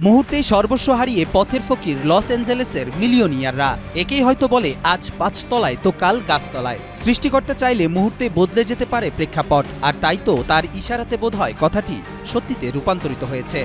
মুহূর্তেই সর্বস্ব হারিয়ে পথের ফকির লস অ্যাঞ্জেলেসের মিলিয়নিয়াররা। একেই হয়তো বলে আজ ৫ তলায় তো কাল গাছতলায়। সৃষ্টিকর্তা চাইলে মুহূর্তে বদলে যেতে পারে প্রেক্ষাপট, আর তাই তো তার ইশারাতে বোধহয় কথাটি সত্যিতে রূপান্তরিত হয়েছে।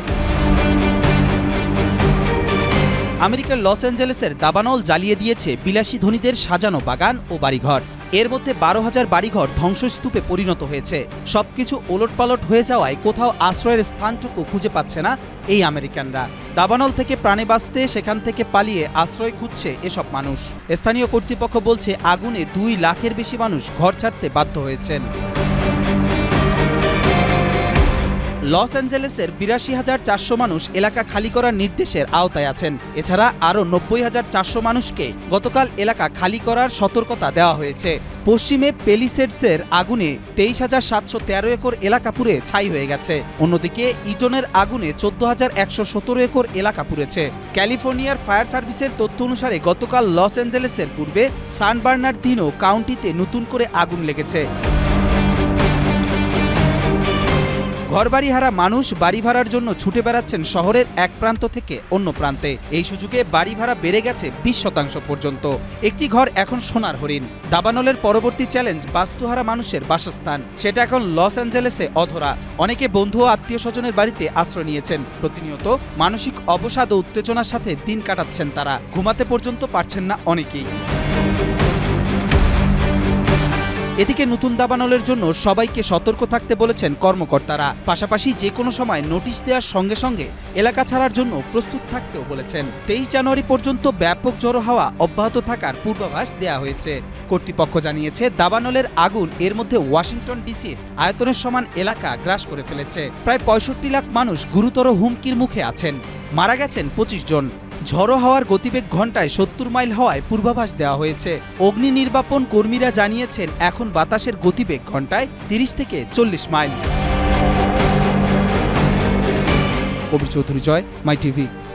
আমেরিকার লস অ্যাঞ্জেলেসের দাবানল জ্বালিয়ে দিয়েছে বিলাসী ধনীদের সাজানো বাগান ও বাড়িঘর। এর মধ্যে ১২,০০০ বাড়িঘর ধ্বংসস্তূপে পরিণত হয়েছে। সবকিছু ওলটপালট হয়ে যাওয়ায় কোথাও আশ্রয়ের স্থানটুকু খুঁজে পাচ্ছে না এই আমেরিকানরা। দাবানল থেকে প্রাণে বাঁচতে সেখান থেকে পালিয়ে আশ্রয় খুঁজছে এসব মানুষ। স্থানীয় কর্তৃপক্ষ বলছে আগুনে ২ লাখের বেশি মানুষ ঘর ছাড়তে বাধ্য হয়েছেন। লস অ্যাঞ্জেলেসের ৮২,৪০০ মানুষ এলাকা খালি করার নির্দেশের আওতায় আছেন। এছাড়া আরও ৯০,৪০০ মানুষকে গতকাল এলাকা খালি করার সতর্কতা দেওয়া হয়েছে। পশ্চিমে পেলিসেডসের আগুনে ২৩,৭১৩ একর এলাকা পুড়ে ছাই হয়ে গেছে। অন্যদিকে ইটনের আগুনে ১৪,১১৭ একর এলাকা পুড়েছে। ক্যালিফোর্নিয়ার ফায়ার সার্ভিসের তথ্য অনুসারে গতকাল লস অ্যাঞ্জেলেসের পূর্বে সান বার্নার্দিনো কাউন্টিতে নতুন করে আগুন লেগেছে। ঘরবাড়ি হারা মানুষ বাড়ি ভাড়ার জন্য ছুটে বেড়াচ্ছেন শহরের এক প্রান্ত থেকে অন্য প্রান্তে। এই সুযোগে বাড়ি ভাড়া বেড়ে গেছে ২০% পর্যন্ত। একটি ঘর এখন সোনার হরিণ। দাবানলের পরবর্তী চ্যালেঞ্জ বাস্তুহারা মানুষের বাসস্থান। সেটা এখন লস অ্যাঞ্জেলেসে অধরা। অনেকে বন্ধু ও আত্মীয় স্বজনের বাড়িতে আশ্রয় নিয়েছেন। প্রতিনিয়ত মানসিক অবসাদ ও উত্তেজনার সাথে দিন কাটাচ্ছেন তারা। ঘুমাতে পর্যন্ত পারছেন না অনেকেই। এদিকে নতুন দাবানলের জন্য সবাইকে সতর্ক থাকতে বলেছেন কর্মকর্তারা। পাশাপাশি যে কোনো সময় নোটিশ দেওয়ার সঙ্গে সঙ্গে এলাকা ছাড়ার জন্য প্রস্তুত থাকতেও বলেছেন। ২৩ জানুয়ারি পর্যন্ত ব্যাপক জড়ো হাওয়া অব্যাহত থাকার পূর্বাভাস দেওয়া হয়েছে। কর্তৃপক্ষ জানিয়েছে দাবানলের আগুন এর মধ্যে ওয়াশিংটন ডিসির আয়তনের সমান এলাকা গ্রাস করে ফেলেছে। প্রায় ৬৫ লাখ মানুষ গুরুতর হুমকির মুখে আছেন। মারা গেছেন ২৫ জন। ঝড়ো হাওয়ার গতিবেগ ঘন্টায় ৭০ মাইল হওয়ায় পূর্বাভাস দেওয়া হয়েছে। অগ্নি নির্বাপন কর্মীরা জানিয়েছেন এখন বাতাসের গতিবেগ ঘন্টায় ৩০ থেকে ৪০ মাইল। কবি চৌধুরী জয়, মাই টিভি।